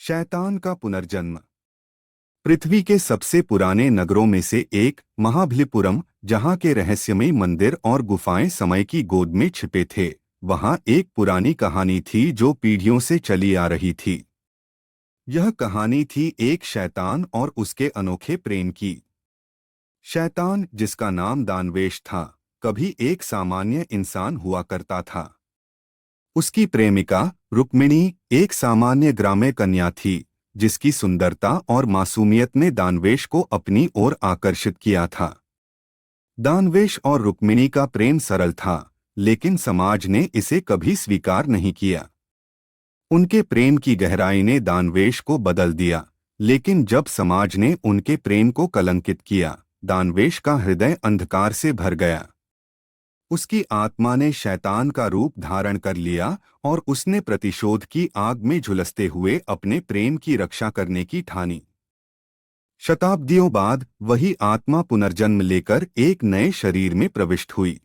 शैतान का पुनर्जन्म। पृथ्वी के सबसे पुराने नगरों में से एक महाबलीपुरम, जहां के रहस्यमय मंदिर और गुफाएं समय की गोद में छिपे थे, वहां एक पुरानी कहानी थी जो पीढ़ियों से चली आ रही थी। यह कहानी थी एक शैतान और उसके अनोखे प्रेम की। शैतान, जिसका नाम दानवेश था, कभी एक सामान्य इंसान हुआ करता था। उसकी प्रेमिका रुक्मिणी एक सामान्य ग्राम्य कन्या थी, जिसकी सुंदरता और मासूमियत ने दानवेश को अपनी ओर आकर्षित किया था। दानवेश और रुक्मिणी का प्रेम सरल था, लेकिन समाज ने इसे कभी स्वीकार नहीं किया। उनके प्रेम की गहराई ने दानवेश को बदल दिया, लेकिन जब समाज ने उनके प्रेम को कलंकित किया, दानवेश का हृदय अंधकार से भर गया। उसकी आत्मा ने शैतान का रूप धारण कर लिया और उसने प्रतिशोध की आग में झुलसते हुए अपने प्रेम की रक्षा करने की ठानी। शताब्दियों बाद वही आत्मा पुनर्जन्म लेकर एक नए शरीर में प्रविष्ट हुई।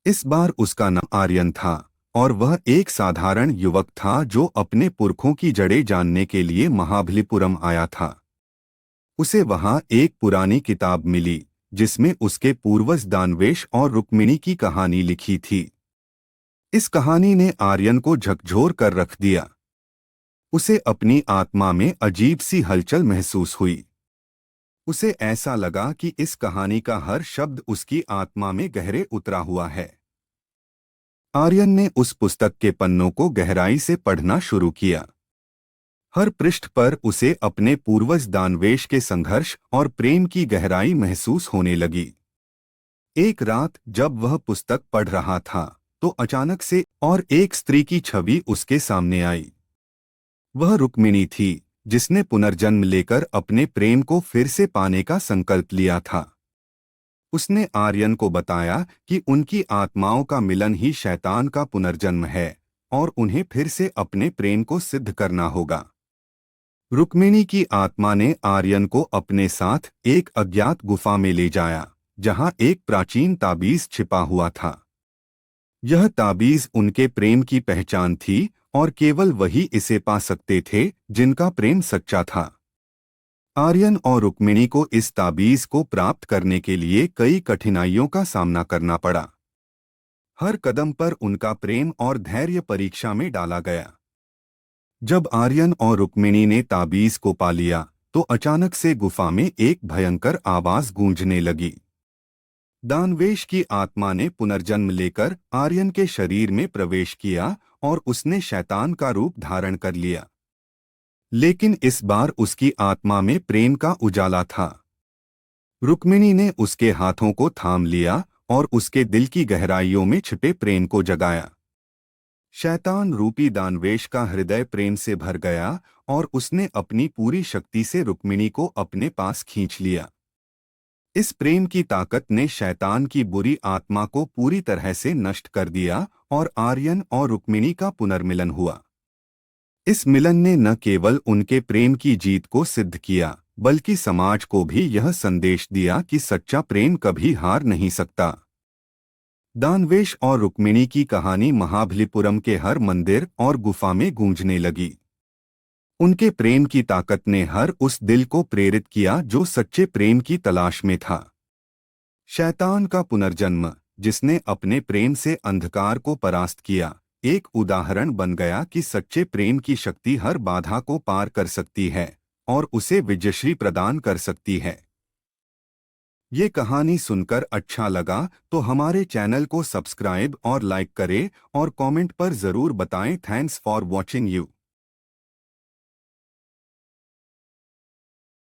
इस बार उसका नाम आर्यन था और वह एक साधारण युवक था जो अपने पुरखों की जड़ें जानने के लिए महाबलीपुरम आया था। उसे वहां एक पुरानी किताब मिली जिसमें उसके पूर्वज दानवेश और रुक्मिणी की कहानी लिखी थी। इस कहानी ने आर्यन को झकझोर कर रख दिया। उसे अपनी आत्मा में अजीब सी हलचल महसूस हुई। उसे ऐसा लगा कि इस कहानी का हर शब्द उसकी आत्मा में गहरे उतरा हुआ है। आर्यन ने उस पुस्तक के पन्नों को गहराई से पढ़ना शुरू किया। हर पृष्ठ पर उसे अपने पूर्वज दानवेश के संघर्ष और प्रेम की गहराई महसूस होने लगी। एक रात जब वह पुस्तक पढ़ रहा था, तो अचानक से और एक स्त्री की छवि उसके सामने आई। वह रुक्मिणी थी, जिसने पुनर्जन्म लेकर अपने प्रेम को फिर से पाने का संकल्प लिया था। उसने आर्यन को बताया कि उनकी आत्माओं का मिलन ही शैतान का पुनर्जन्म है और उन्हें फिर से अपने प्रेम को सिद्ध करना होगा। रुक्मिणी की आत्मा ने आर्यन को अपने साथ एक अज्ञात गुफा में ले जाया, जहां एक प्राचीन ताबीज छिपा हुआ था। यह ताबीज उनके प्रेम की पहचान थी और केवल वही इसे पा सकते थे जिनका प्रेम सच्चा था। आर्यन और रुक्मिणी को इस ताबीज को प्राप्त करने के लिए कई कठिनाइयों का सामना करना पड़ा। हर कदम पर उनका प्रेम और धैर्य परीक्षा में डाला गया। जब आर्यन और रुक्मिणी ने ताबीज को पा लिया, तो अचानक से गुफा में एक भयंकर आवाज गूंजने लगी। दानवेश की आत्मा ने पुनर्जन्म लेकर आर्यन के शरीर में प्रवेश किया और उसने शैतान का रूप धारण कर लिया। लेकिन इस बार उसकी आत्मा में प्रेम का उजाला था। रुक्मिणी ने उसके हाथों को थाम लिया और उसके दिल की गहराइयों में छिपे प्रेम को जगाया। शैतान रूपी दानवेश का हृदय प्रेम से भर गया और उसने अपनी पूरी शक्ति से रुक्मिणी को अपने पास खींच लिया। इस प्रेम की ताकत ने शैतान की बुरी आत्मा को पूरी तरह से नष्ट कर दिया और आर्यन और रुक्मिणी का पुनर्मिलन हुआ। इस मिलन ने न केवल उनके प्रेम की जीत को सिद्ध किया, बल्कि समाज को भी यह संदेश दिया कि सच्चा प्रेम कभी हार नहीं सकता। दानवेश और रुक्मिणी की कहानी महाबलीपुरम के हर मंदिर और गुफा में गूंजने लगी। उनके प्रेम की ताकत ने हर उस दिल को प्रेरित किया जो सच्चे प्रेम की तलाश में था। शैतान का पुनर्जन्म, जिसने अपने प्रेम से अंधकार को परास्त किया, एक उदाहरण बन गया कि सच्चे प्रेम की शक्ति हर बाधा को पार कर सकती है और उसे विजयश्री प्रदान कर सकती है। ये कहानी सुनकर अच्छा लगा तो हमारे चैनल को सब्सक्राइब और लाइक करें और कमेंट पर ज़रूर बताएं। Thanks for watching you.